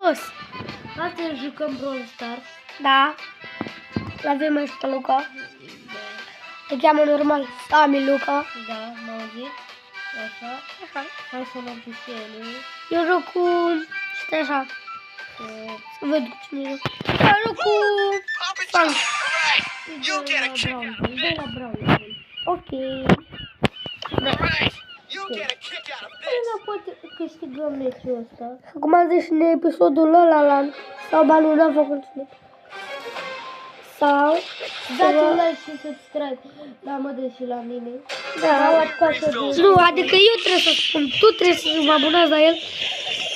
Astăzi jucăm Brawl Stars. Da. L-avem aici pe Luca. Se cheamă normal Sami Luca. Da, m-au auzit. Așa. Hai să luăm pișele. Eu joc cu... Stai așa. Să văd cu cine joc. Eu joc cu... Frank. De la Brawl. Ok. Nu poate câștigăm meciul ăsta. Acum am zis și în episodul ăla sau banul n-a făcut snip. Sau... Dați un like și subscribe la Mădă și la mine. Da. Nu, adică eu trebuie să spun. Tu trebuie să vă abonați la el.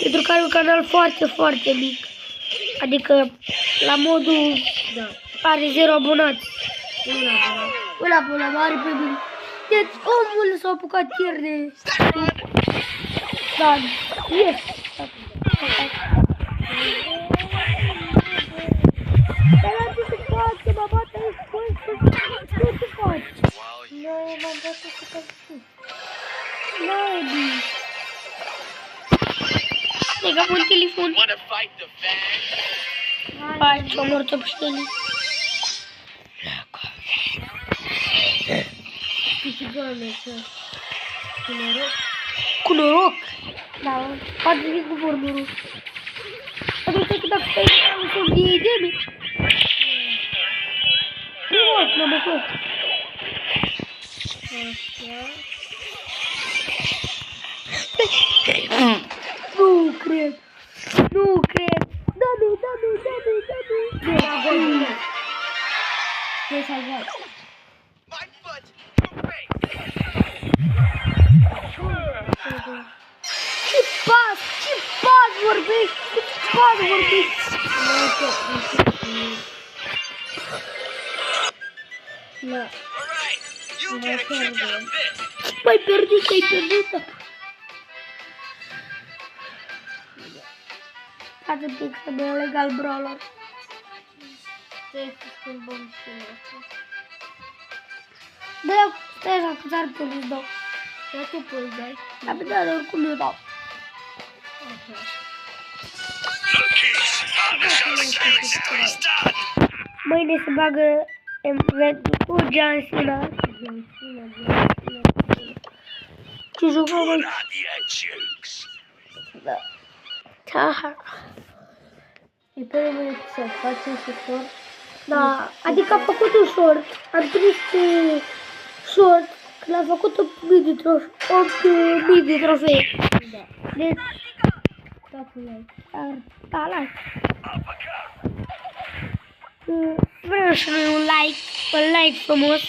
Pentru că are un canal foarte, foarte mic. Adică la modul... Da. Are 0 abonați. Un abonat mare pe mine. Deci omul s-a apucat ieri de... Da, yes. Dar la ce se face, mă bate aici, ce se face? Noi m-am dat să fac sus. N-ai bine. Legam un telefon. Hai, ce-o mort-o pștenii. Câștigăm meciul. Cu noroc. Cu noroc? Da, poate vii cu vorborul. Adică că dacă stai în să de idee. Nu, m-am băcut. Așa. Nu cred. Nu cred. Da-mi. Ce salvat? Ce pas vorbești? Ce pas vorbești? Da. M-ai pierdut. Haide un pic să mă legal brawler. Trebuie să schimbăm și noi. Bă, stai așa, că ți-ar tu îți dau. Dar tu poți dai. Da, bine, dar oricum eu dau. Mâine se bagă eventul cu John Cena. Ce jucăm aici? Da. E pe mine să facem și short. Da, adică am făcut un short. Am prins short când am făcut 8.000 de trofee. Da. Deci, Dați un like. da, like. Vreau și noi un like frumos.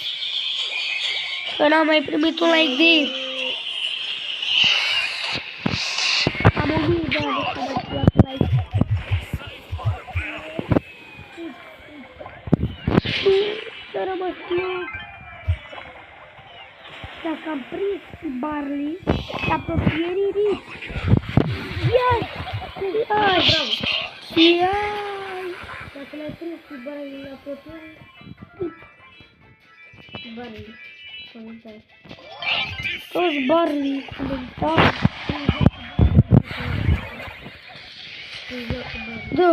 Că n-am mai primit un like de ieri. Am 1000 de ani de când am luat like. Să rămăs eu. Dacă am prins Barley, și apropierii rici. Yes! Dacă l-ai prins cu barele la apropiere, barele, comentarii. Toți Barley, comentarii. Da.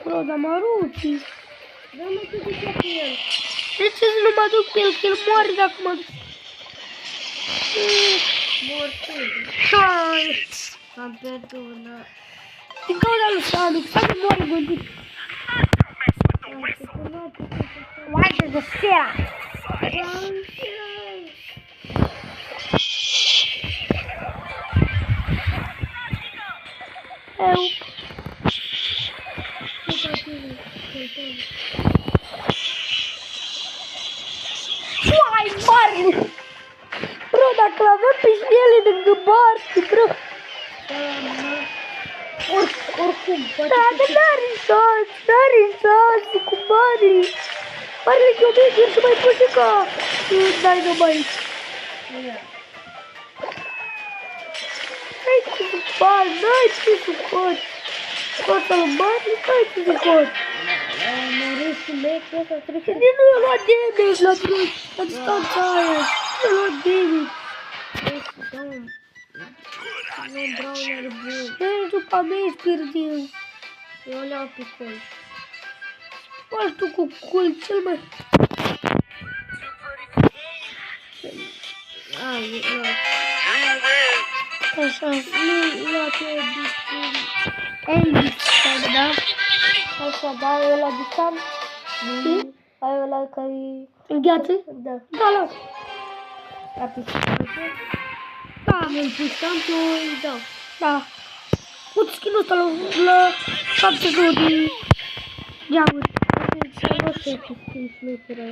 Bro, dar mă rupi. Dar nu te ducea cu el. De ce să nu mă duc pe el? Că el moare dacă mă duc. Hai! Am pierdut, Din cauza lui Sami, Sami moare gândit. Haide de seara! Eu. Uai, Barley! Bro, dacă l-avem pe ele lângă Barley, bro! Oricum, poate Da, dar n-are șanse cu Barley! Barley e o medier și mai puse ca Dynamite! N-ai ce să faci, n-ai ce să faci! Scoată lui Barley, n-ai ce să faci! am murit și meciul ăsta trebuie. Și nu i-a luat damage la distanța aia! Nu i-a luat damage! Nu, Brawler bun. Ești după mine, spiritiu. Eu le-au pe col. Faci tu cu cul cel mai... Așa. Nu, la ce Elvis, da? așa, dar e la distant? Ce? Ai ăla care... În gheață? Da. Da. Participație? Da. Îl puștam și o îi dau. Da. Uite skin-ul ăsta la 72 de geamuri. Nu știu ce schimb șmecheră.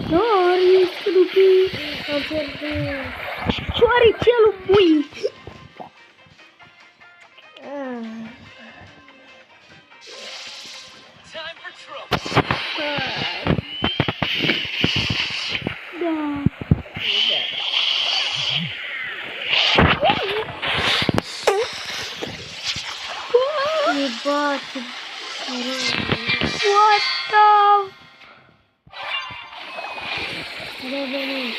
Doar skin-ul pe... Am pierdut. Cioricelul pui. Da. Ne bate. What the... Revenim.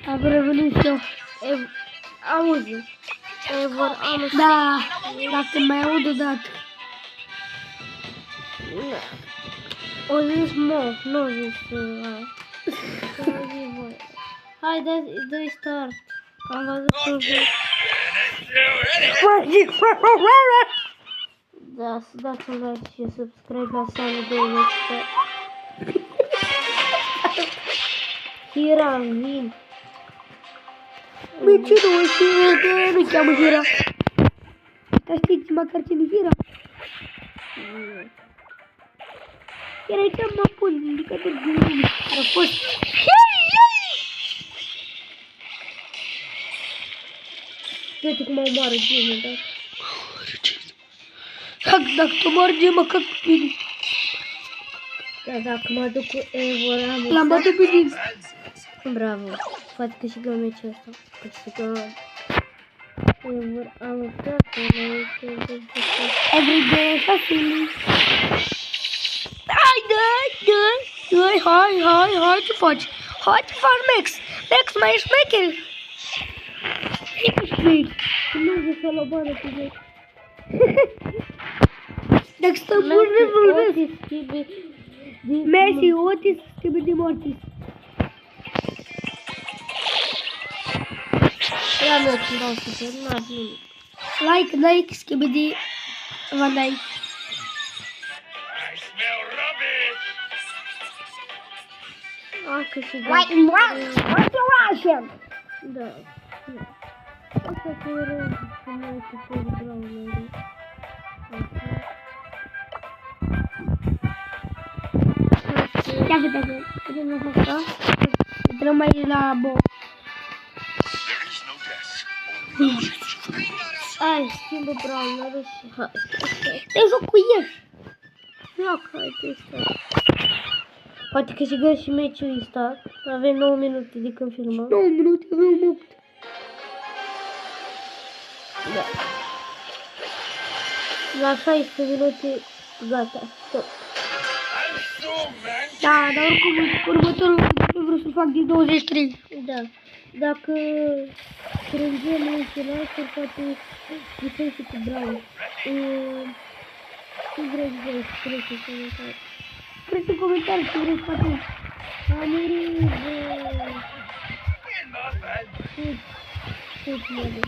Am revenit și eu. Auzi. Vor anul. Da. Dacă mai aud odată. O zis mo, nu o zis hai, dă-i start. Am văzut că... Da, să dați un like și subscribe la Sani 20. Hira, vin. Băi, ce nu cheamă Hira? Dar știți măcar cine Hira? Era cea mai bun indicator din lume. A fost... Uite cum omoară Gene, da? Dacă tu merge, mă cac pe tine. Da, dacă mă duc cu Evor, am... L-am bătut pe tine. Bravo. Poate câștigăm meciul ăsta. Câștigăm. Evor, am uitat că Everyday facility. Hai, ce faci? Hai, ce faci, Max? Max, mai ești șmecher? nu zic să-l omoară pe mine. Dacă stă bun, rezolvezi. Messi, Otis, schimbe de Mortis. Ia mea când dau super, n-ar nimic. Like, schimbe de Van Dijk. A, câștigăm. What's your Russian? Da. Asta că e rău, că nu e super bravo, măi. Ia vedem asta. Intrăm aici la bo. Hai, schimbă Brawler și hai. Te joc cu el. Joc, hai, te stai. Poate câștigăm și meciul ăsta. Avem 9 minute de când filmăm. 9 minute, avem 8. Da. La 16 minute, gata, stop. Da, dar oricum următorul vreau să fac din 23. Da. Dacă strângem înșelașuri, poate putem și cu Brawl. Ce vreți voi, scrieți în comentarii. Scrieți în comentarii ce vreți poate. Am murit de... Cât mădă.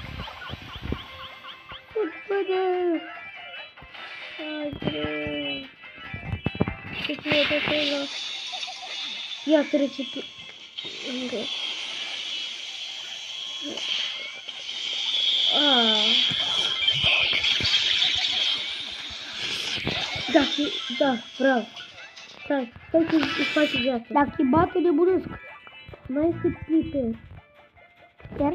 Cât mădă. Hai, greu. Cât mădă acolo. Ia trece tu. Încă. Da, bravo. Stai că îți faci viața. Dacă îi bate, nebunesc. Mai este clipe. Chiar?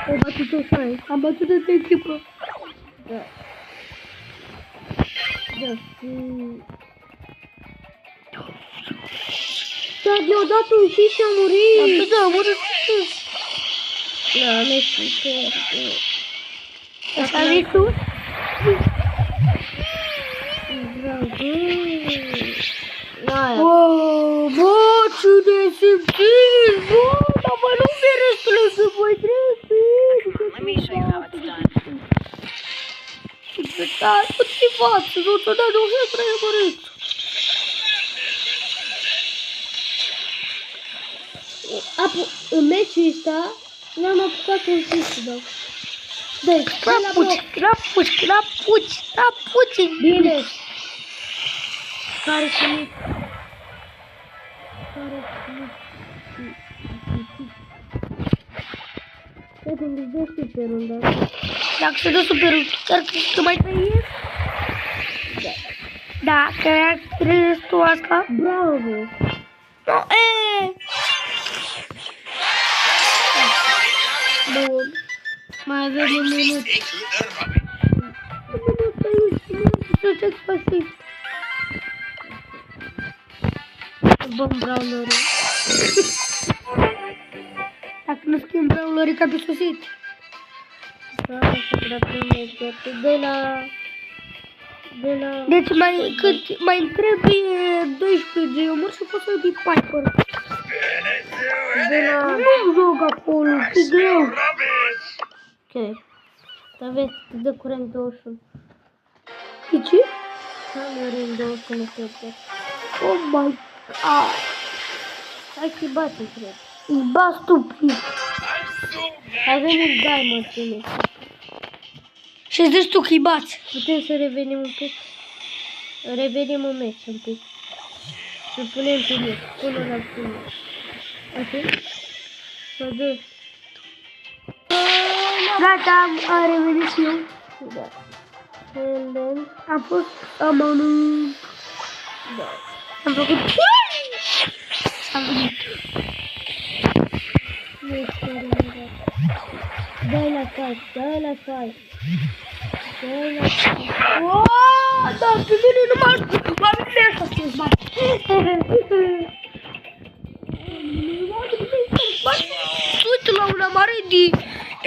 Ai bătut-o sai. Am bătut de echipă. Da. Da, Da, deodată un și a murit. Da, a murit. Da, Messi pierde. Așa zici tu? Da, Bă, ce de simțit! Bă, dar mă nu fi restul să voi trece! Let me show you how it's done. Da, nu-ți față, nu ți-o dă, nu știu să rămărit. În meciul ăsta n-am apucat un festival. Deci, Rapuci. bine. Care sunt? Cred că îmi dă superul, da? Dacă se dă superul, chiar că mai trăiesc? Da, chiar trăiesc tu asta? Bravo! No, Bun. Mai avem un minut. Ce-ți faci? Bun, Brawlerul. Dacă nu schimb Brawlerii ca pe sosit. Da, să tratăm exact. De la... Deci mai trebuie 12 geomuri și poți să-i pic Piper. De la... Nu joc acolo, e greu. Ok. Să vezi, te dă curent 21. De ce? Am eu rând 21 pe tot. Oh my god. Hai să-i batem, cred. Ba stupid. Avem un diamond în meci. Și-ți zici tu că-i bați. Putem să revenim un pic? Revenim în meci un pic. Să punem pe meci. Până la primul. Ok? Să dă. Gata, am revenit și eu. Da. And then... Am fost amănut. Da. Am făcut... Am venit. Nu este revenit. Dai la fight, dai la fight. Dai la fight. Oh, da, pe mine nu m-a ajutat. Oamenii ăștia să-ți bate. Uite la una mare de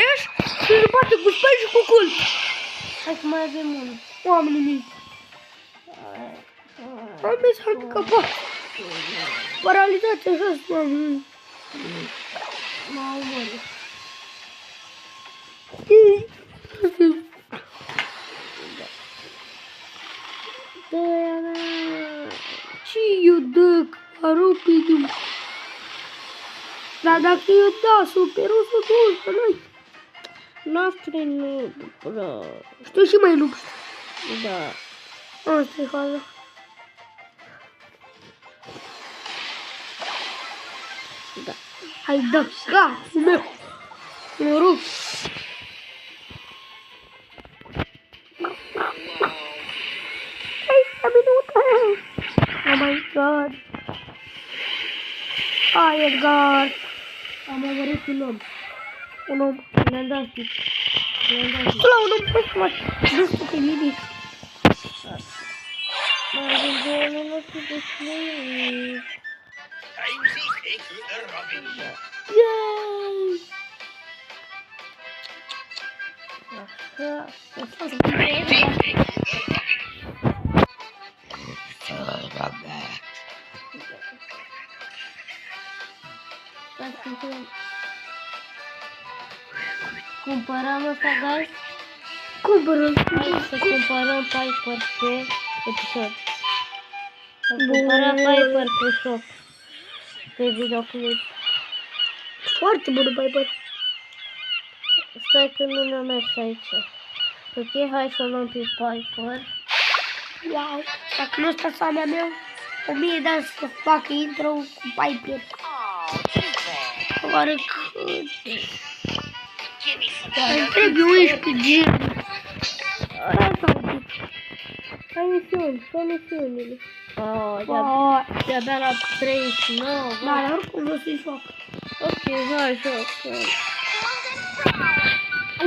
ești și îl bate cu spăi și cu cult. Hai să mai avem unul. Oamenii mei. Oamenii s-au picat. Paralizația așa, oamenii. M-a omorât. Ce eu dă, rapid. Dar dacă eu da, superul să duci pe noi. Noastre nu, bro. Știu și mai nu. Da. Asta e faza. Da. Hai, dă, gatul meu. Mă rup. Hai, să minute. Oh my god. Hai, Edgar. Am omorât un om. Un om. Le-am dat hit. Le-am dat hit. Tu la un om, păi să faci. Vezi tu că-i liniști. Mai avem 2 minute de slăit. Yay! Așa. Cumpărăm asta, guys? Cumpărăm. Hai să cumpărăm Piper pe episod. Să cumpărăm Piper pe shop. Pe videoclip. Foarte bună, Piper. Stai că nu ne-a mers aici. Ok, hai să o luăm pe Piper. Wow. Dacă nu stați seama mea, 1000 de ani să facă intro cu Piper. Oare cât? Îmi trebuie 11 gem. Asta un pic. Hai misiuni, fă misiunile. Wow. De-abia la 39. Dar oricum nu se joacă. Ok, hai, joc.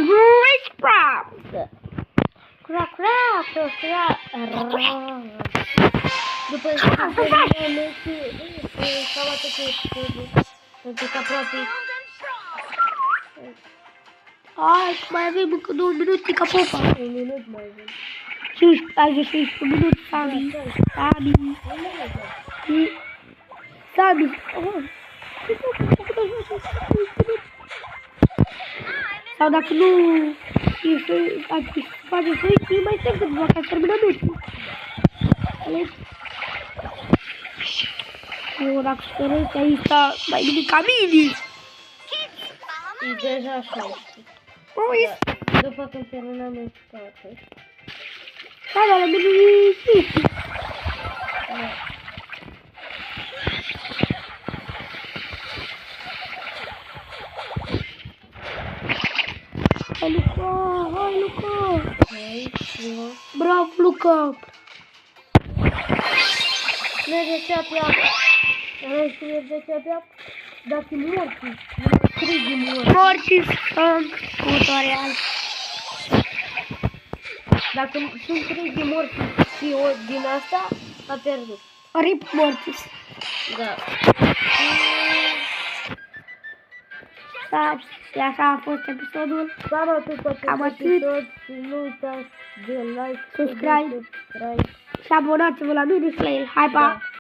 Great Prop! Crac, crac, crac, crac. După ce terminăm, s-au atât pentru că aproape Hai, mai avem încă 2 minute ca popa. Un minut mai avem. 15 minute, Sami. Sami. Oh. Sau dacă nu ești face switch, mai stai câteva ca să termină meciul. Înțelegi? Eu dacă sperăți aici mai bine ca mine. E deja 16. Ui, După când terminăm în toate. da, la mine e fiți. Hai, Luca! Hai, Luca! Hai, frumos. Bravo, Luca! Merge cea pe apă. Hai să merge cea pe apă. Dacă e morți, trei morți. Mortis sunt tutorial. Dacă sunt 3 de morți și o din asta, a pierdut. Rip Mortis. Da. Da, și așa a fost episodul. Cam atât cu Cam acest atât. episod și nu uitați de like, Subscribe. subscribe. Și abonați-vă la mine și la el. Hai, pa! Da.